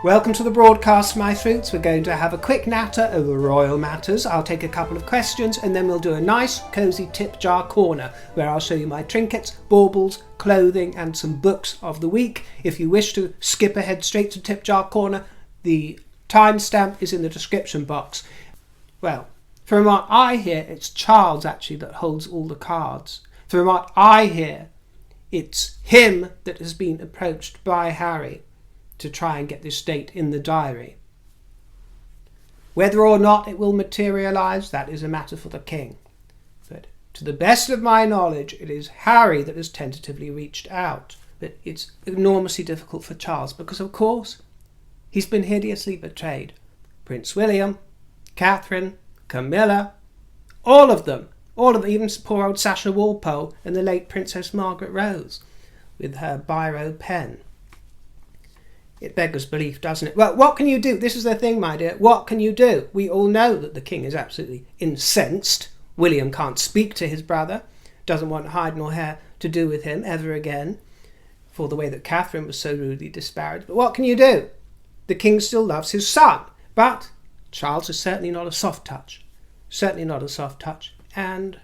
Welcome to the broadcast, my fruits. We're going to have a quick natter over royal matters. I'll take a couple of questions and then we'll do a nice cosy tip jar corner where I'll show you my trinkets, baubles, clothing and some books of the week. If you wish to skip ahead straight to tip jar corner, the timestamp is in the description box. Well, from what I hear, it's Charles actually that holds all the cards. From what I hear, it's him that has been approached by Harry to try and get this date in the diary. Whether or not it will materialise, that is a matter for the king. But to the best of my knowledge, it is Harry that has tentatively reached out. But it's enormously difficult for Charles because, of course, he's been hideously betrayed. Prince William, Catherine, Camilla, all of them, even poor old Sasha Walpole and the late Princess Margaret Rose with her biro pen. It beggars belief, doesn't it? Well, what can you do? This is the thing, my dear. What can you do? We all know that the king is absolutely incensed. William can't speak to his brother, doesn't want hide nor hair to do with him ever again, for the way that Catherine was so rudely disparaged. But what can you do? The king still loves his son. But Charles is certainly not a soft touch. Certainly not a soft touch. And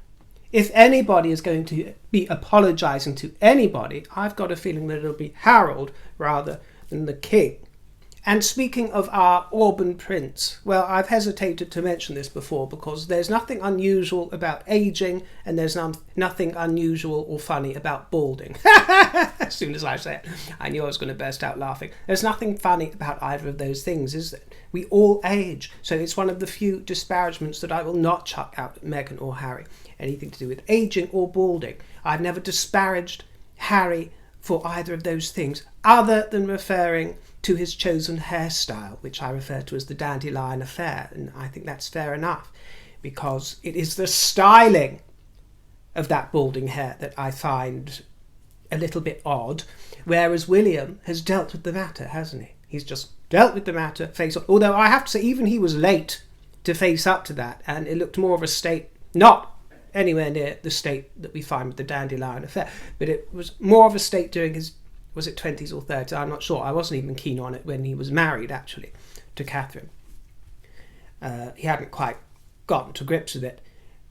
if anybody is going to be apologising to anybody, I've got a feeling that it'll be Harold rather than the king. And speaking of our Auburn prince, well, I've hesitated to mention this before because there's nothing unusual about ageing and there's nothing unusual or funny about balding. As soon as I say it, I knew I was going to burst out laughing. There's nothing funny about either of those things, is there? We all age, so it's one of the few disparagements that I will not chuck out at Meghan or Harry. Anything to do with ageing or balding. I've never disparaged Harry for either of those things, other than referring to his chosen hairstyle, which I refer to as the dandelion affair, and I think that's fair enough, because it is the styling of that balding hair that I find a little bit odd, whereas William has dealt with the matter, hasn't he? He's just dealt with the matter, face up. Although I have to say, even he was late to face up to that, and it looked more of a state, not anywhere near the state that we find with the dandelion affair, but it was more of a state during his, was it 20s or 30s? I'm not sure. I wasn't even keen on it when he was married, actually, to Catherine. He hadn't quite gotten to grips with it.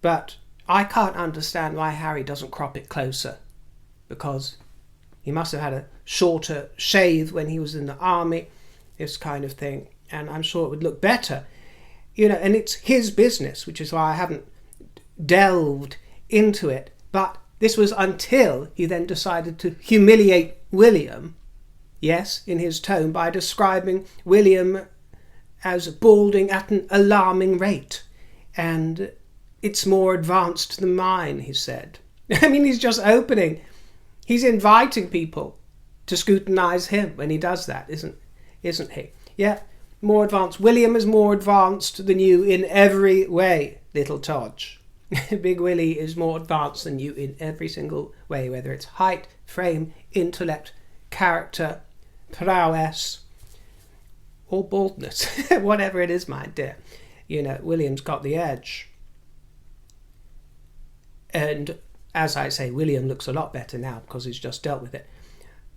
But I can't understand why Harry doesn't crop it closer, because he must have had a shorter shave when he was in the army, this kind of thing, and I'm sure it would look better. You know, and it's his business, which is why I haven't delved into it. But this was until he then decided to humiliate William, yes, in his tone, by describing William as balding at an alarming rate. And it's more advanced than mine, he said. I mean, he's just opening. He's inviting people to scrutinise him when he does that, isn't he? Yeah, more advanced. William is more advanced than you in every way, little Todge. Big Willie is more advanced than you in every single way, whether it's height, frame, intellect, character, prowess, or baldness. Whatever it is, my dear. You know, William's got the edge. And as I say, William looks a lot better now because he's just dealt with it.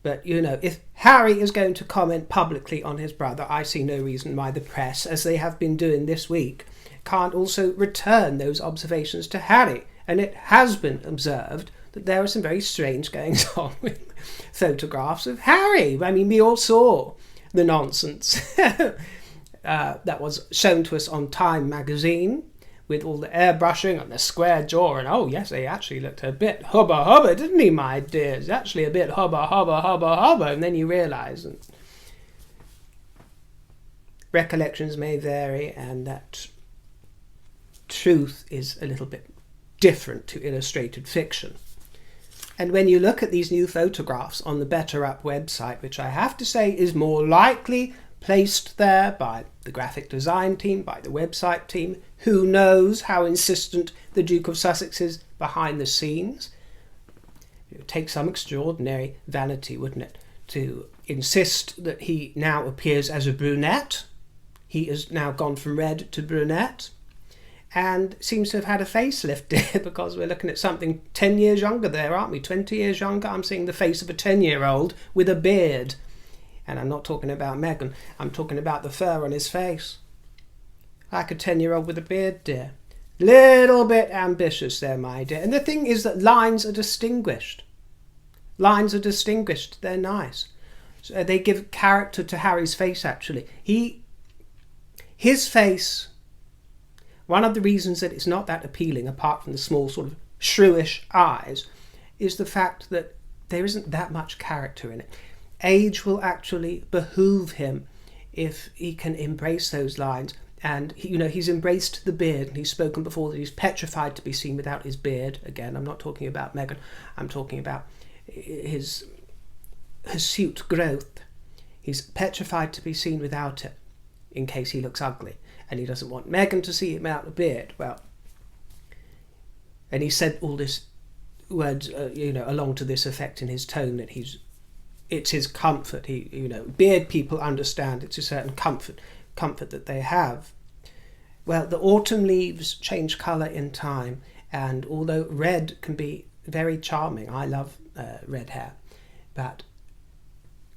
But, you know, if Harry is going to comment publicly on his brother, I see no reason why the press, as they have been doing this week, can't also return those observations to Harry. And it has been observed that there are some very strange goings on with photographs of Harry. I mean, we all saw the nonsense that was shown to us on Time magazine with all the airbrushing and the square jaw. And oh yes, he actually looked a bit hubba, didn't he, my dears? Actually a bit hubba. And then you realise that recollections may vary and that truth is a little bit different to illustrated fiction. And when you look at these new photographs on the Better Up website, which I have to say is more likely placed there by the graphic design team, by the website team, who knows how insistent the Duke of Sussex is behind the scenes. It would take some extraordinary vanity, wouldn't it, to insist that he now appears as a brunette. He has now gone from red to brunette, and seems to have had a facelift because we're looking at something 10 years younger there, aren't we? 20 years younger. I'm seeing the face of a 10-year-old with a beard. And I'm not talking about Meghan, I'm talking about the fur on his face. Like a 10-year-old with a beard, dear. Little bit ambitious there, my dear. And the thing is that lines are distinguished. Lines are distinguished. They're nice. So they give character to Harry's face, actually. His face, one of the reasons that it's not that appealing, apart from the small sort of shrewish eyes, is the fact that there isn't that much character in it. Age will actually behoove him if he can embrace those lines. And, he's embraced the beard, and he's spoken before that he's petrified to be seen without his beard. Again, I'm not talking about Meghan, I'm talking about his hirsute growth. He's petrified to be seen without it, in case he looks ugly. And he doesn't want Meghan to see him without a beard. Well, and he said all this words, along to this effect in his tone, that it's his comfort. Beard people understand it's a certain comfort that they have. Well, the autumn leaves change colour in time, and although red can be very charming, I love red hair, but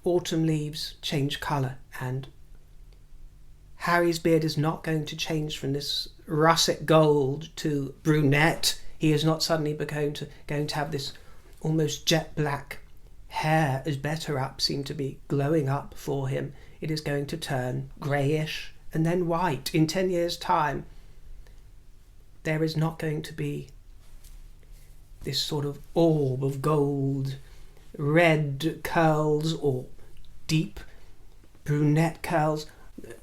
autumn leaves change colour, and Harry's beard is not going to change from this russet gold to brunette. He is not suddenly going to have this almost jet black hair as better up seem to be glowing up for him. It is going to turn greyish and then white. In 10 years' time, there is not going to be this sort of orb of gold, red curls or deep brunette curls,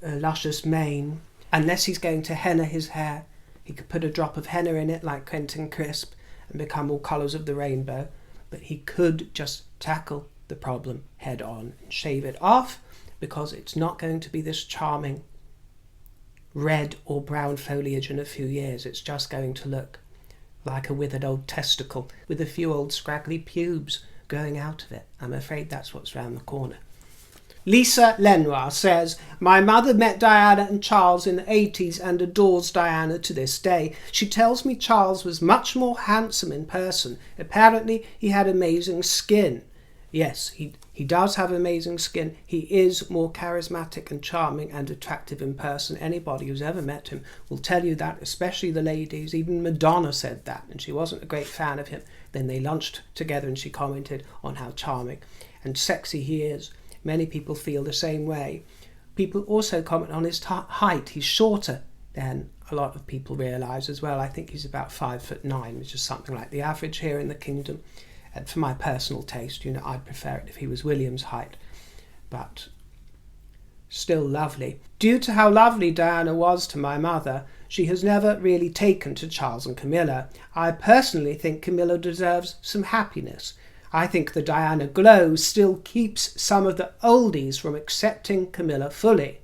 a luscious mane. Unless he's going to henna his hair. He could put a drop of henna in it like Quentin Crisp and become all colours of the rainbow. But he could just tackle the problem head on and shave it off, because it's not going to be this charming red or brown foliage in a few years. It's just going to look like a withered old testicle with a few old scraggly pubes growing out of it. I'm afraid that's what's round the corner. Lisa Lenoir says, my mother met Diana and Charles in the 80s and adores Diana to this day. She tells me Charles was much more handsome in person. Apparently he had amazing skin. Yes, he does have amazing skin. He is more charismatic and charming and attractive in person. Anybody who's ever met him will tell you that, especially the ladies. Even Madonna said that, and she wasn't a great fan of him. Then they lunched together and she commented on how charming and sexy he is. Many people feel the same way. People also comment on his height. He's shorter than a lot of people realise as well. I think he's about 5'9", which is something like the average here in the kingdom. And for my personal taste, I'd prefer it if he was William's height. But still lovely. Due to how lovely Diana was to my mother, she has never really taken to Charles and Camilla. I personally think Camilla deserves some happiness. I think the Diana glow still keeps some of the oldies from accepting Camilla fully.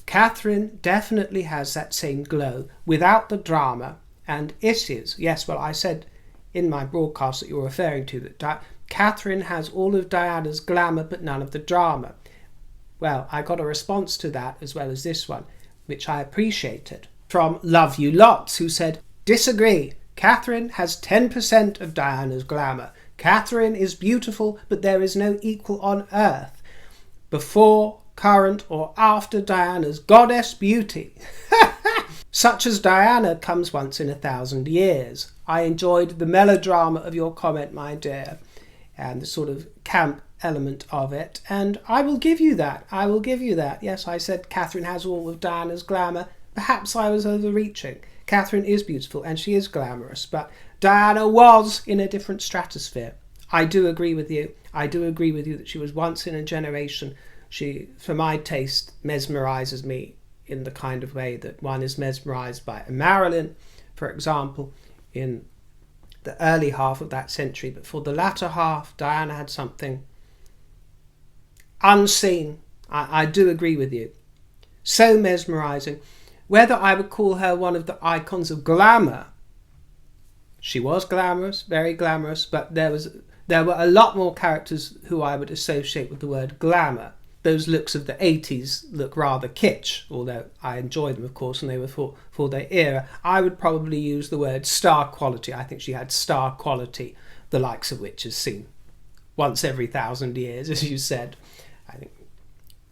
Catherine definitely has that same glow without the drama, and issues. Yes, well, I said in my broadcast that you're referring to that Catherine has all of Diana's glamour but none of the drama. Well, I got a response to that as well as this one, which I appreciated, from Love You Lots, who said, disagree. Catherine has 10% of Diana's glamour. Catherine is beautiful, but there is no equal on earth. Before, current, or after Diana's goddess beauty. Such as Diana comes once in 1,000 years. I enjoyed the melodrama of your comment, my dear, and the sort of camp element of it, and I will give you that. Yes, I said Catherine has all of Diana's glamour. Perhaps I was overreaching. Catherine is beautiful and she is glamorous, but Diana was in a different stratosphere. I do agree with you. That she was once in a generation. She, for my taste, mesmerises me in the kind of way that one is mesmerised by a Marilyn, for example, in the early half of that century. But for the latter half, Diana had something unseen. I do agree with you. So mesmerising. Whether I would call her one of the icons of glamour, she was glamorous, very glamorous, but there were a lot more characters who I would associate with the word glamour. Those looks of the 80s look rather kitsch, although I enjoyed them, of course, and they were for their era. I would probably use the word star quality. I think she had star quality, the likes of which is seen once every 1,000 years, as you said. I think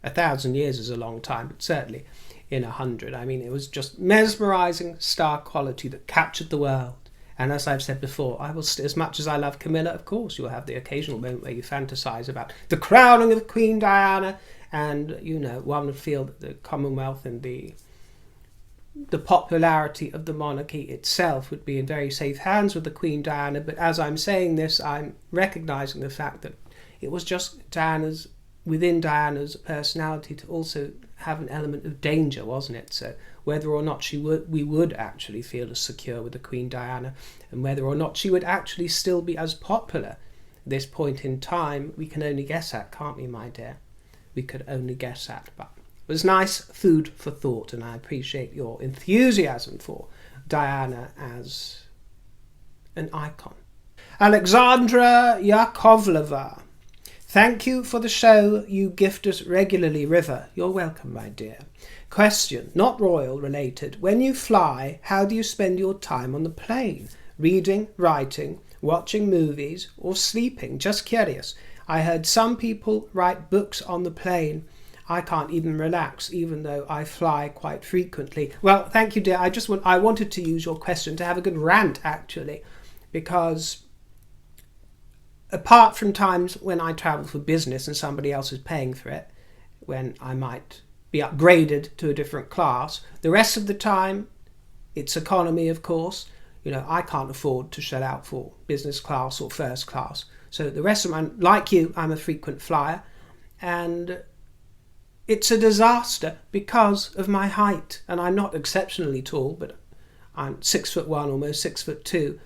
1,000 years is a long time, but certainly in 100. I mean, it was just mesmerising star quality that captured the world. And as I've said before, I will, as much as I love Camilla, of course, you'll have the occasional moment where you fantasise about the crowning of Queen Diana, and, you know, one would feel that the Commonwealth and the popularity of the monarchy itself would be in very safe hands with the Queen Diana. But as I'm saying this, I'm recognising the fact that it was just within Diana's personality to also have an element of danger, wasn't it? So whether or not we would actually feel as secure with the Queen Diana, and whether or not she would actually still be as popular at this point in time, we can only guess at, can't we, my dear? We could only guess at. But it was nice food for thought, and I appreciate your enthusiasm for Diana as an icon. Alexandra Yakovleva. Thank you for the show you gift us regularly, River. You're welcome, my dear. Question, not royal related. When you fly, how do you spend your time on the plane? Reading, writing, watching movies, or sleeping? Just curious. I heard some people write books on the plane. I can't even relax, even though I fly quite frequently. Well, thank you, dear. I wanted to use your question to have a good rant, actually, because apart from times when I travel for business and somebody else is paying for it, when I might be upgraded to a different class, the rest of the time, it's economy, of course. You know, I can't afford to shell out for business class or first class. So the rest of like you, I'm a frequent flyer, and it's a disaster because of my height. And I'm not exceptionally tall, but I'm 6'1", almost 6'2",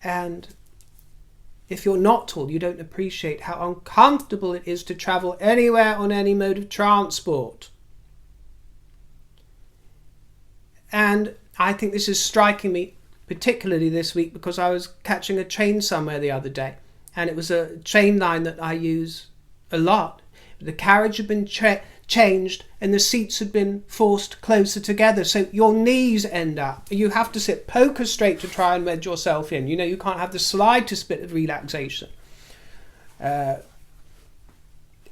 and if you're not tall, you don't appreciate how uncomfortable it is to travel anywhere on any mode of transport. And I think this is striking me particularly this week because I was catching a train somewhere the other day, and it was a train line that I use a lot. The carriage had been changed and the seats had been forced closer together, so your knees end up. You have to sit poker straight to try and wedge yourself in. You know, you can't have the slightest bit of relaxation. And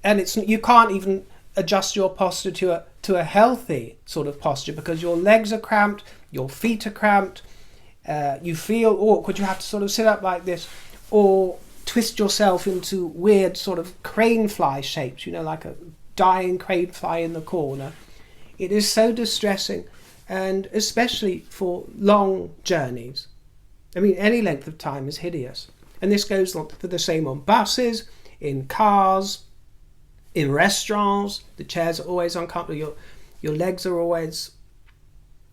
you can't even adjust your posture to a healthy sort of posture because your legs are cramped, your feet are cramped, you feel awkward. You have to sort of sit up like this or twist yourself into weird sort of crane fly shapes, you know, like a dying crane fly in the corner. It is so distressing, and especially for long journeys. I mean, any length of time is hideous. And this goes on for the same on buses, in cars, in restaurants. The chairs are always uncomfortable. Your legs are always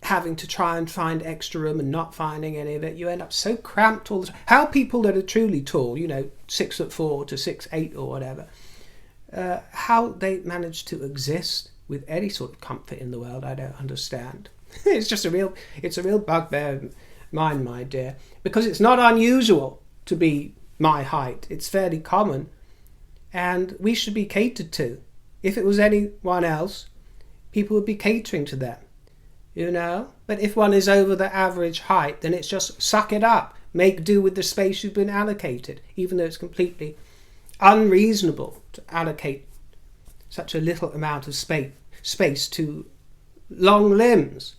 having to try and find extra room and not finding any of it. You end up so cramped all the time. How people that are truly tall, you know, 6'4" to 6'8" or whatever, how they manage to exist with any sort of comfort in the world, I don't understand. It's a real bugbear of mine, my dear, because it's not unusual to be my height. It's fairly common, and we should be catered to. If it was anyone else, people would be catering to them, you know. But if one is over the average height, then it's just suck it up, make do with the space you've been allocated, even though it's completely unreasonable to allocate such a little amount of space to long limbs.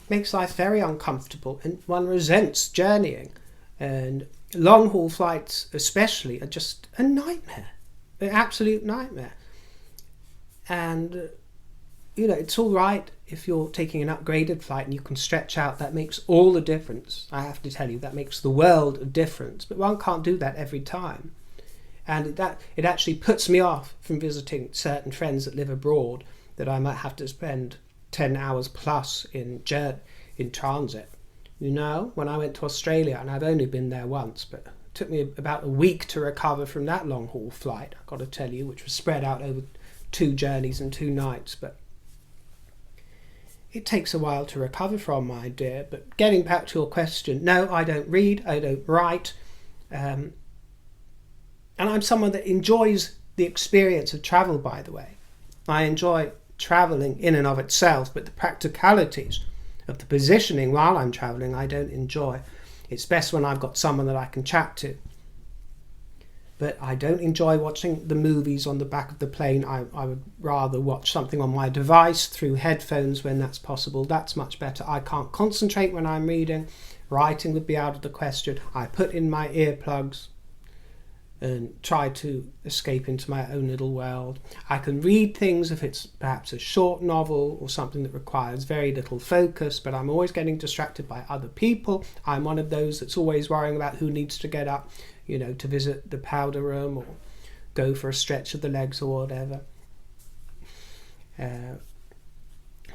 Makes life very uncomfortable, and one resents journeying, and long haul flights especially are just a nightmare, an absolute nightmare. And you know, it's all right if you're taking an upgraded flight and you can stretch out. That makes all the difference. I have to tell you, that makes the world of difference. But one can't do that every time. And it actually puts me off from visiting certain friends that live abroad, that I might have to spend 10 hours plus in transit. You know, when I went to Australia, and I've only been there once, but it took me about a week to recover from that long haul flight, I've got to tell you, which was spread out over 2 journeys and 2 nights. But it takes a while to recover from, my dear. But getting back to your question, no, I don't read, I don't write, and I'm someone that enjoys the experience of travel, by the way. I enjoy travelling in and of itself, but the practicalities of the positioning while I'm travelling, I don't enjoy. It's best when I've got someone that I can chat to. but I don't enjoy watching the movies on the back of the plane. I would rather watch something on my device through headphones when that's possible. That's much better. I can't concentrate when I'm reading. Writing would be out of the question. I put in my earplugs and try to escape into my own little world. I can read things if it's perhaps a short novel or something that requires very little focus, but I'm always getting distracted by other people. I'm one of those that's always worrying about who needs to get up, to visit the powder room or go for a stretch of the legs or whatever.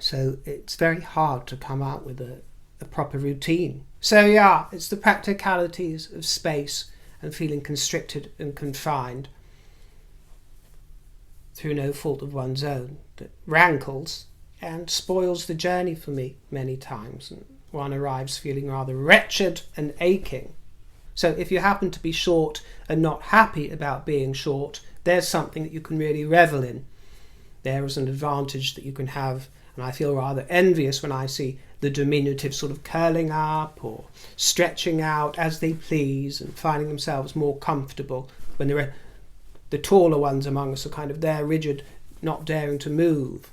So it's very hard to come out with a proper routine. So yeah, it's the practicalities of space and feeling constricted and confined through no fault of one's own that rankles and spoils the journey for me many times, and one arrives feeling rather wretched and aching. So if you happen to be short and not happy about being short, there's something that you can really revel in. There is an advantage that you can have, and I feel rather envious when I see the diminutive sort of curling up or stretching out as they please and finding themselves more comfortable when the taller ones among us are kind of there rigid, not daring to move.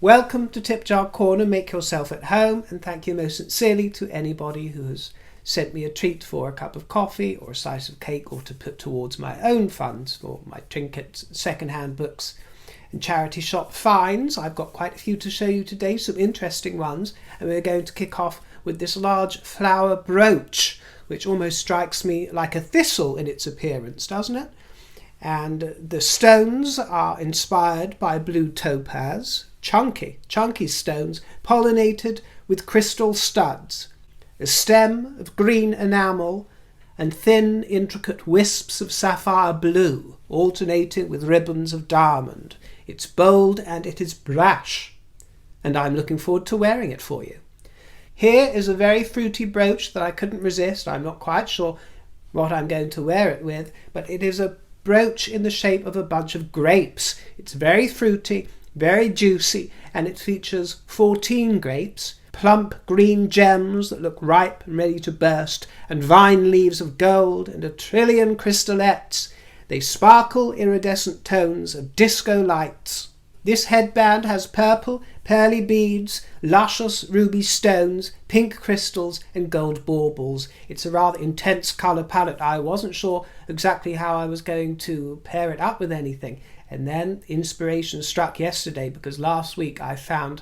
Welcome to Tip Jar Corner. Make yourself at home, and thank you most sincerely to anybody who has sent me a treat for a cup of coffee or a slice of cake, or to put towards my own funds for my trinkets, second-hand books and charity shop finds. I've got quite a few to show you today, some interesting ones, and we're going to kick off with this large flower brooch, which almost strikes me like a thistle in its appearance, doesn't it? And the stones are inspired by blue topaz, chunky stones pollinated with crystal studs, a stem of green enamel, and thin, intricate wisps of sapphire blue, alternating with ribbons of diamond. It's bold and it is brash, and I'm looking forward to wearing it for you. Here is a very fruity brooch that I couldn't resist. I'm not quite sure what I'm going to wear it with, but it is a brooch in the shape of a bunch of grapes. It's very fruity, very juicy, and it features 14 grapes, plump green gems that look ripe and ready to burst, and vine leaves of gold, and a trillion crystallets. They sparkle iridescent tones of disco lights. This headband has purple, pearly beads, luscious ruby stones, pink crystals, and gold baubles. It's a rather intense colour palette. I wasn't sure exactly how I was going to pair it up with anything. And then inspiration struck yesterday, because last week I found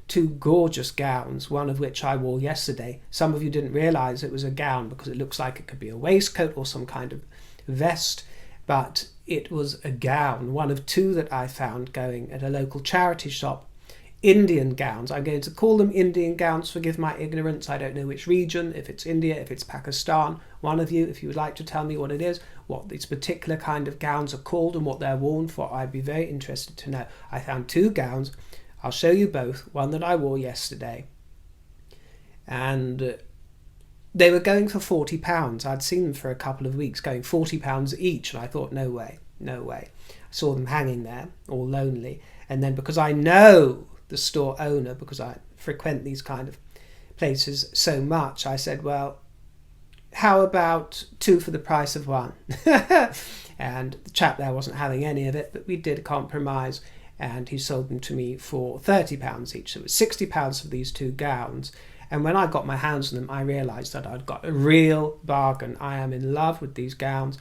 two gorgeous gowns, one of which I wore yesterday. Some of you didn't realise it was a gown because it looks like it could be a waistcoat or some kind of vest, but it was a gown, one of two that I found going at a local charity shop. Indian gowns. I'm going to call them Indian gowns, forgive my ignorance. I don't know which region, if it's India, if it's Pakistan. One of you, if you would like to tell me what it is, what these particular kind of gowns are called and what they're worn for, I'd be very interested to know. I found two gowns. I'll show you both. One that I wore yesterday, and they were going for £40. I'd seen them for a couple of weeks going £40 each, and I thought, no way. I saw them hanging there, all lonely, and then because I know the store owner, because I frequent these kind of places so much, I said, well, how about two for the price of one? And the chap there wasn't having any of it, but we did compromise, and he sold them to me for £30 each. So it was £60 for these two gowns. And when I got my hands on them, I realised that I'd got a real bargain. I am in love with these gowns.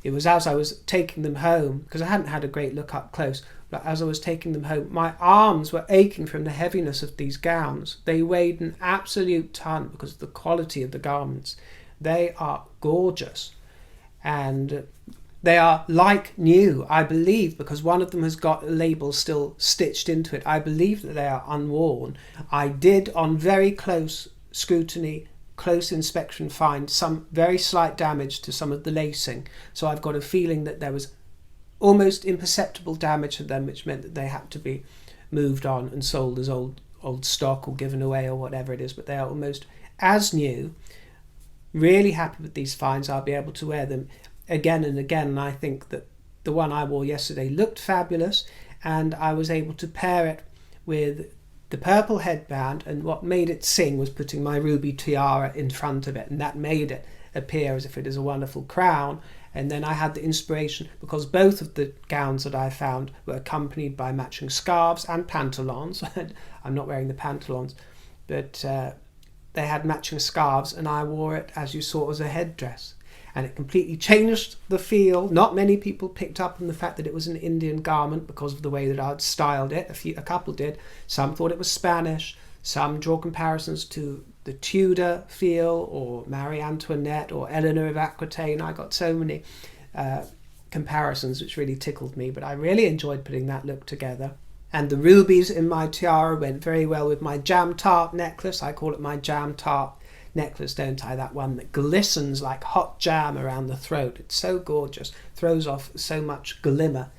It was as I was taking them home, because I hadn't had a great look up close, but as I was taking them home, my arms were aching from the heaviness of these gowns. They weighed an absolute ton because of the quality of the garments. They are gorgeous, and they are like new, I believe, because one of them has got a label still stitched into it. I believe that they are unworn. I did, on very close scrutiny, close inspection, find some very slight damage to some of the lacing. So I've got a feeling that there was almost imperceptible damage to them, which meant that they had to be moved on and sold as old old stock or given away or whatever it is, but they are almost as new. Really happy with these finds. I'll be able to wear them again and again, and I think that the one I wore yesterday looked fabulous, and I was able to pair it with the purple headband, and what made it sing was putting my ruby tiara in front of it, and that made it appear as if it is a wonderful crown. And then I had the inspiration because both of the gowns that I found were accompanied by matching scarves and pantaloons. I'm not wearing the pantaloons, but they had matching scarves, and I wore it, as you saw, as a headdress. And it completely changed the feel. Not many people picked up on the fact that it was an Indian garment because of the way that I'd styled it. A couple did. Some thought it was Spanish. Some draw comparisons to the Tudor feel, or Marie Antoinette, or Eleanor of Aquitaine. I got so many comparisons which really tickled me, but I really enjoyed putting that look together. And the rubies in my tiara went very well with my jam tart necklace. I call it my jam tart necklace, don't I? That one that glistens like hot jam around the throat. It's so gorgeous, throws off so much glimmer,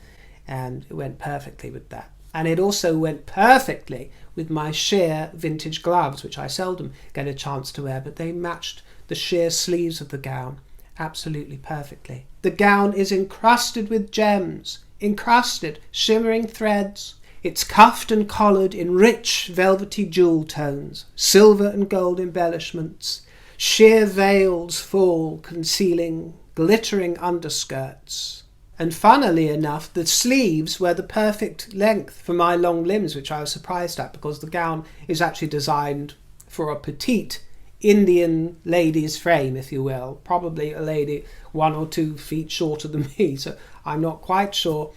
and it went perfectly with that. And it also went perfectly with my sheer vintage gloves, which I seldom get a chance to wear, but they matched the sheer sleeves of the gown absolutely perfectly. The gown is encrusted with gems, encrusted, shimmering threads. It's cuffed and collared in rich velvety jewel tones, silver and gold embellishments. Sheer veils fall, concealing glittering underskirts. And funnily enough, the sleeves were the perfect length for my long limbs, which I was surprised at, because the gown is actually designed for a petite Indian lady's frame, if you will. Probably a lady 1 or 2 feet shorter than me, so I'm not quite sure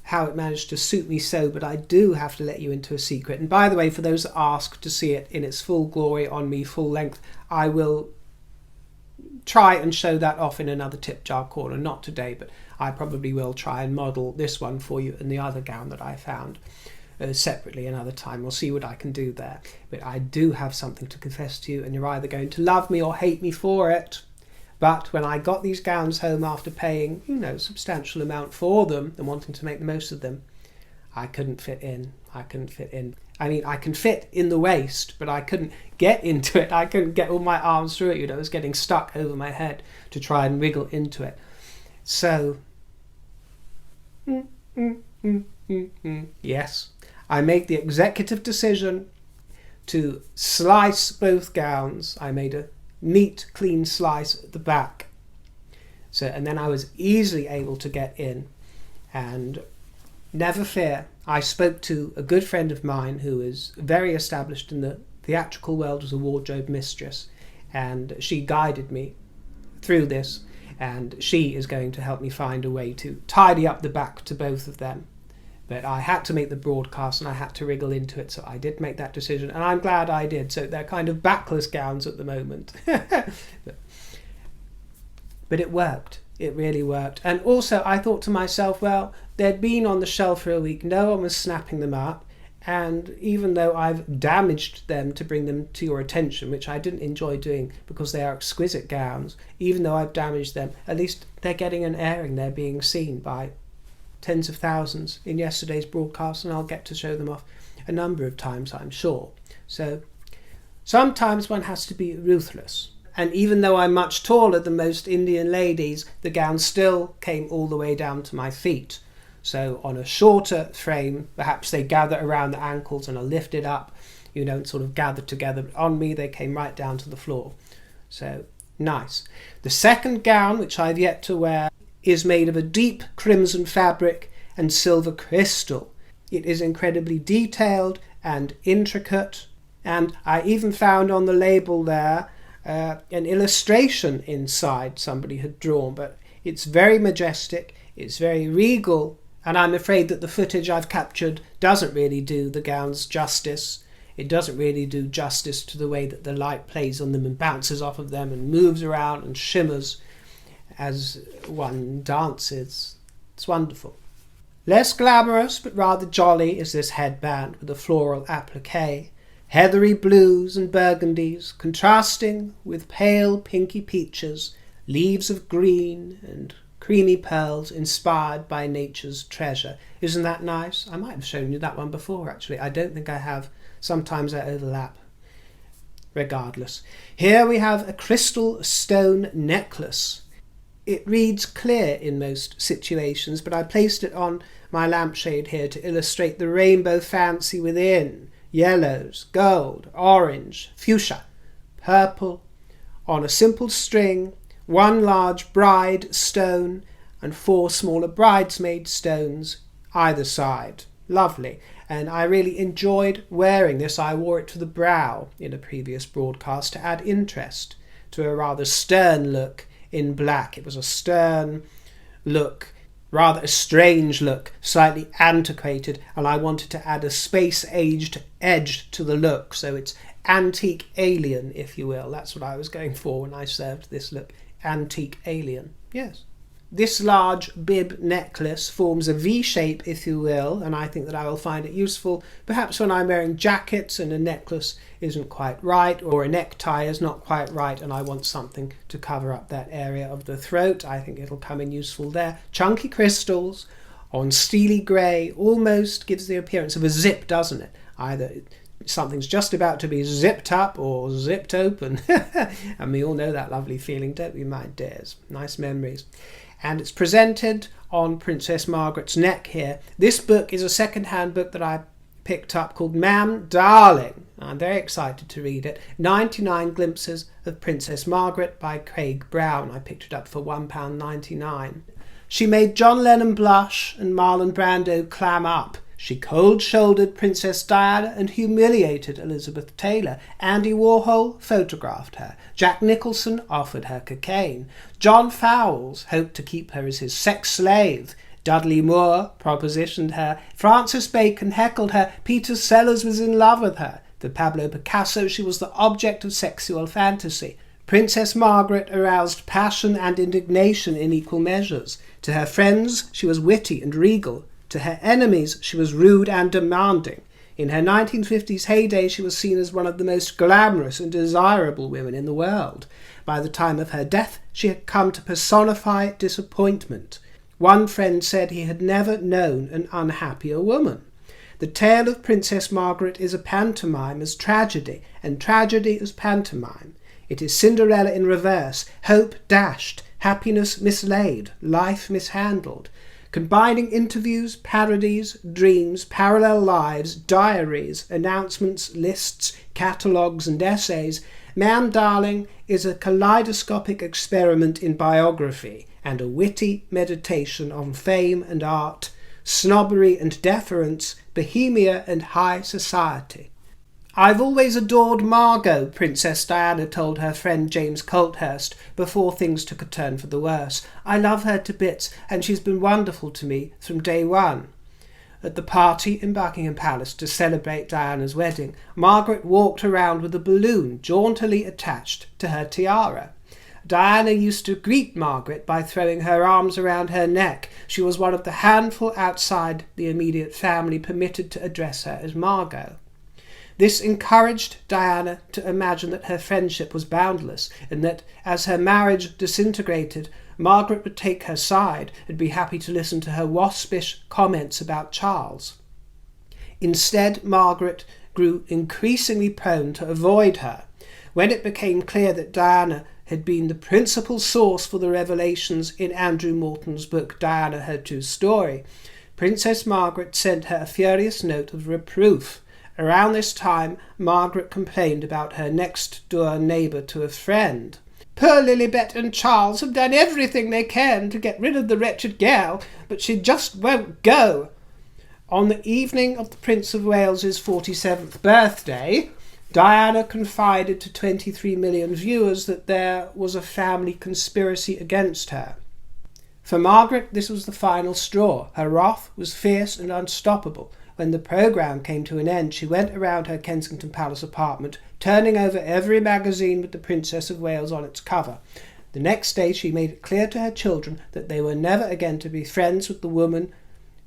how it managed to suit me so, but I do have to let you into a secret. And by the way, for those that ask to see it in its full glory on me, full length, I will try and show that off in another tip jar corner. Not today, but I probably will try and model this one for you and the other gown that I found separately another time. We'll see what I can do there. But I do have something to confess to you, and you're either going to love me or hate me for it. But when I got these gowns home after paying, a substantial amount for them and wanting to make the most of them, I couldn't fit in. I mean, I can fit in the waist, but I couldn't get into it. I couldn't get all my arms through it. It was getting stuck over my head to try and wriggle into it. So, yes, I made the executive decision to slice both gowns. I made a neat, clean slice at the back. And then I was easily able to get in. And never fear, I spoke to a good friend of mine who is very established in the theatrical world as a wardrobe mistress, and she guided me through this, and she is going to help me find a way to tidy up the back to both of them. But I had to make the broadcast and I had to wriggle into it, so I did make that decision, and I'm glad I did. So they're kind of backless gowns at the moment. But it worked. It really worked. And also I thought to myself, well, they'd been on the shelf for a week, no one was snapping them up, and even though I've damaged them to bring them to your attention, which I didn't enjoy doing because they are exquisite gowns, even though I've damaged them, at least they're getting an airing, they're being seen by tens of thousands in yesterday's broadcast, and I'll get to show them off a number of times, I'm sure. So sometimes one has to be ruthless. And even though I'm much taller than most Indian ladies, the gown still came all the way down to my feet. So on a shorter frame, perhaps they gather around the ankles and are lifted up, and sort of gather together. But on me, they came right down to the floor. So nice. The second gown, which I've yet to wear, is made of a deep crimson fabric and silver crystal. It is incredibly detailed and intricate, and I even found on the label there an illustration inside somebody had drawn, but it's very majestic, it's very regal, and I'm afraid that the footage I've captured doesn't really do the gowns justice. It doesn't really do justice to the way that the light plays on them and bounces off of them and moves around and shimmers as one dances. It's wonderful. Less glamorous but rather jolly is this headband with a floral applique. Heathery blues and burgundies contrasting with pale pinky peaches, leaves of green and creamy pearls inspired by nature's treasure. Isn't that nice? I might have shown you that one before, actually. I don't think I have Sometimes they overlap. Regardless. Here we have a crystal stone necklace. It reads clear in most situations, but I placed it on my lampshade here to illustrate the rainbow fancy within. Yellows, gold, orange, fuchsia, purple, on a simple string, one large bride stone and 4 smaller bridesmaid stones either side. Lovely. And I really enjoyed wearing this. I wore it to the brow in a previous broadcast to add interest to a rather stern look in black. It was a stern look, rather a strange look, slightly antiquated, and I wanted to add a space-aged edge to the look, so it's antique alien, if you will. That's what I was going for when I served this look. Antique alien. Yes. This large bib necklace forms a V shape, if you will, and I think that I will find it useful perhaps when I'm wearing jackets and a necklace isn't quite right, or a necktie is not quite right and I want something to cover up that area of the throat. I think it'll come in useful there. Chunky crystals on steely grey almost gives the appearance of a zip, doesn't it? Either something's just about to be zipped up or zipped open. And we all know that lovely feeling, don't we, my dears? Nice memories. And it's presented on Princess Margaret's neck here. This book is a second-hand book that I picked up called Ma'am Darling. I'm very excited to read it. 99 Glimpses of Princess Margaret by Craig Brown. I picked it up for £1.99. She made John Lennon blush and Marlon Brando clam up. She cold-shouldered Princess Diana and humiliated Elizabeth Taylor. Andy Warhol photographed her. Jack Nicholson offered her cocaine. John Fowles hoped to keep her as his sex slave. Dudley Moore propositioned her. Francis Bacon heckled her. Peter Sellers was in love with her. To Pablo Picasso, she was the object of sexual fantasy. Princess Margaret aroused passion and indignation in equal measures. To her friends, she was witty and regal. To her enemies, she was rude and demanding. In her 1950s heyday, she was seen as one of the most glamorous and desirable women in the world. By the time of her death, she had come to personify disappointment. One friend said he had never known an unhappier woman. The tale of Princess Margaret is a pantomime as tragedy, and tragedy as pantomime. It is Cinderella in reverse, hope dashed, happiness mislaid, life mishandled. Combining interviews, parodies, dreams, parallel lives, diaries, announcements, lists, catalogues and essays, Ma'am Darling is a kaleidoscopic experiment in biography and a witty meditation on fame and art, snobbery and deference, bohemia and high society. I've always adored Margot, Princess Diana told her friend James Colthurst before things took a turn for the worse. I love her to bits, and she's been wonderful to me from day one. At the party in Buckingham Palace to celebrate Diana's wedding, Margaret walked around with a balloon jauntily attached to her tiara. Diana used to greet Margaret by throwing her arms around her neck. She was one of the handful outside the immediate family permitted to address her as Margot. This encouraged Diana to imagine that her friendship was boundless, and that as her marriage disintegrated, Margaret would take her side and be happy to listen to her waspish comments about Charles. Instead, Margaret grew increasingly prone to avoid her. When it became clear that Diana had been the principal source for the revelations in Andrew Morton's book Diana, Her True Story, Princess Margaret sent her a furious note of reproof. Around this time, Margaret complained about her next-door neighbour to a friend. Poor Lilibet and Charles have done everything they can to get rid of the wretched girl, but she just won't go. On the evening of the Prince of Wales's 47th birthday, Diana confided to 23 million viewers that there was a family conspiracy against her. For Margaret, this was the final straw. Her wrath was fierce and unstoppable. When the programme came to an end, she went around her Kensington Palace apartment, turning over every magazine with the Princess of Wales on its cover. The next day she made it clear to her children that they were never again to be friends with the woman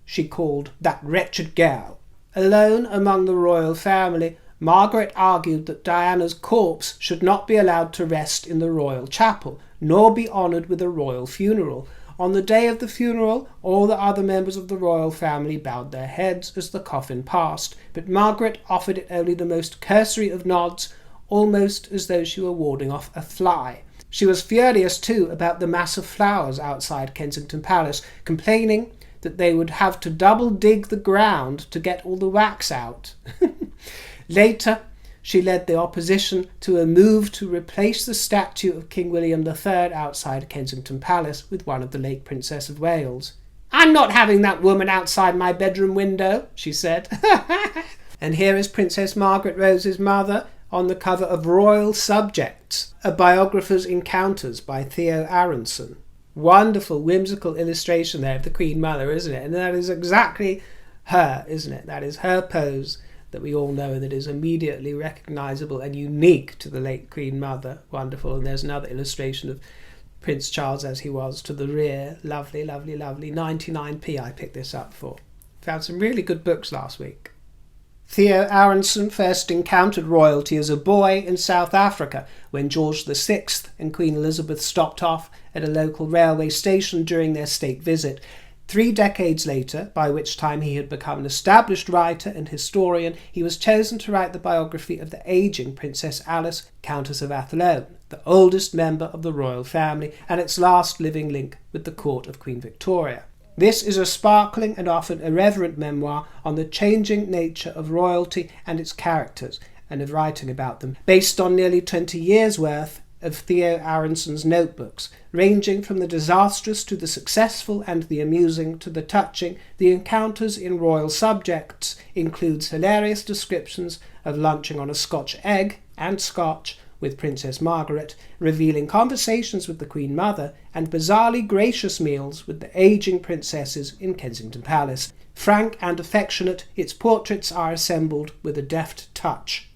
she called that wretched girl. Alone among the royal family, Margaret argued that Diana's corpse should not be allowed to rest in the royal chapel, nor be honoured with a royal funeral. On the day of the funeral, all the other members of the royal family bowed their heads as the coffin passed, but Margaret offered it only the most cursory of nods, almost as though she were warding off a fly. She was furious, too, about the mass of flowers outside Kensington Palace, complaining that they would have to double dig the ground to get all the wax out. Later, she led the opposition to a move to replace the statue of King William III outside Kensington Palace with one of the late Princess of Wales. "I'm not having that woman outside my bedroom window," she said. And here is Princess Margaret Rose's mother on the cover of Royal Subjects, a biographer's encounters by Theo Aronson. Wonderful, whimsical illustration there of the Queen Mother, isn't it? And that is exactly her, isn't it? That is her pose that we all know, that is immediately recognisable and unique to the late Queen Mother. Wonderful. And there's another illustration of Prince Charles as he was to the rear. Lovely, lovely, lovely. 99p I picked this up for. Found some really good books last week. Theo Aronson first encountered royalty as a boy in South Africa when George VI and Queen Elizabeth stopped off at a local railway station during their state visit. 3 decades later, by which time he had become an established writer and historian, he was chosen to write the biography of the ageing Princess Alice, Countess of Athlone, the oldest member of the royal family and its last living link with the court of Queen Victoria. This is a sparkling and often irreverent memoir on the changing nature of royalty and its characters, and of writing about them, based on nearly 20 years' worth of Theo Aronson's notebooks, ranging from the disastrous to the successful and the amusing to the touching. The Encounters in Royal Subjects includes hilarious descriptions of lunching on a Scotch egg and Scotch with Princess Margaret, revealing conversations with the Queen Mother, and bizarrely gracious meals with the ageing princesses in Kensington Palace. Frank and affectionate, its portraits are assembled with a deft touch.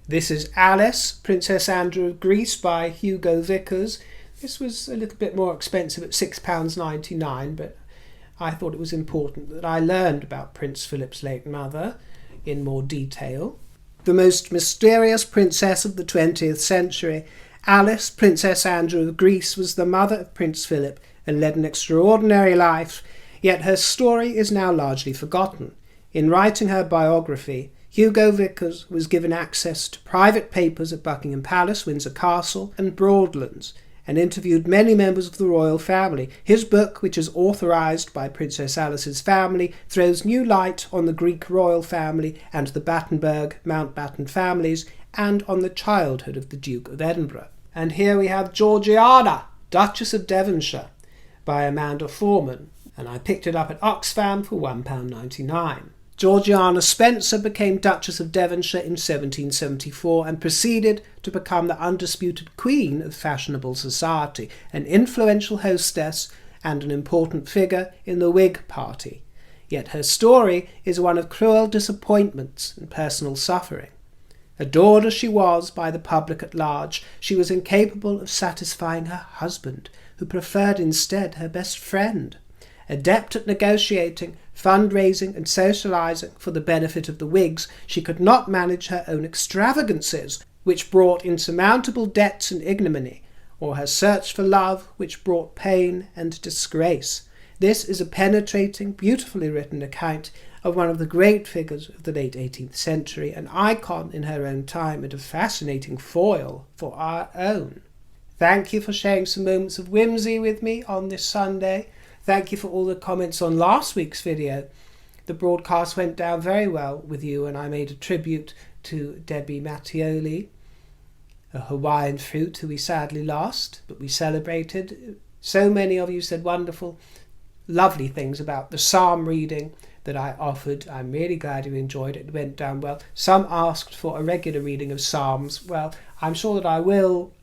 This is Alice, Princess Andrew of Greece by Hugo Vickers. This was a little bit more expensive at £6.99, but I thought it was important that I learned about Prince Philip's late mother in more detail. The most mysterious princess of the 20th century, Alice, Princess Andrew of Greece, was the mother of Prince Philip and led an extraordinary life, yet her story is now largely forgotten. In writing her biography, Hugo Vickers was given access to private papers at Buckingham Palace, Windsor Castle and Broadlands, and interviewed many members of the royal family. His book, which is authorised by Princess Alice's family, throws new light on the Greek royal family and the Battenberg, Mountbatten families, and on the childhood of the Duke of Edinburgh. And here we have Georgiana, Duchess of Devonshire, by Amanda Foreman, and I picked it up at Oxfam for £1.99. Georgiana Spencer became Duchess of Devonshire in 1774 and proceeded to become the undisputed queen of fashionable society, an influential hostess and an important figure in the Whig party. Yet her story is one of cruel disappointments and personal suffering. Adored as she was by the public at large, she was incapable of satisfying her husband, who preferred instead her best friend. Adept at negotiating, fundraising and socialising for the benefit of the Whigs, she could not manage her own extravagances, which brought insurmountable debts and ignominy, or her search for love, which brought pain and disgrace. This is a penetrating, beautifully written account of one of the great figures of the late 18th century, an icon in her own time and a fascinating foil for our own. Thank you for sharing some moments of whimsy with me on this Sunday. Thank you for all the comments on last week's video. The broadcast went down very well with you, and I made a tribute to Debbie Mattioli, a Hawaiian fruit who we sadly lost, but we celebrated. So many of you said wonderful, lovely things about the psalm reading that I offered. I'm really glad you enjoyed it. It went down well. Some asked for a regular reading of psalms. Well, I'm sure that I will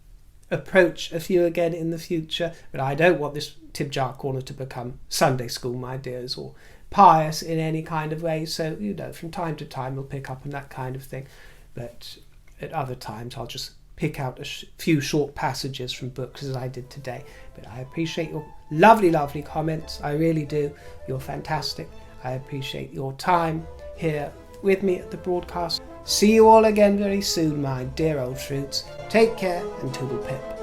approach a few again in the future, but I don't want this Tip Jar Corner to become Sunday school, my dears, or pious in any kind of way. So, from time to time we'll pick up on that kind of thing, but at other times I'll just pick out a few short passages from books as I did today. But I appreciate your lovely comments. I really do. You're fantastic. I appreciate your time here with me at the broadcast. See you all again very soon, my dear old fruits. Take care and toodle pip.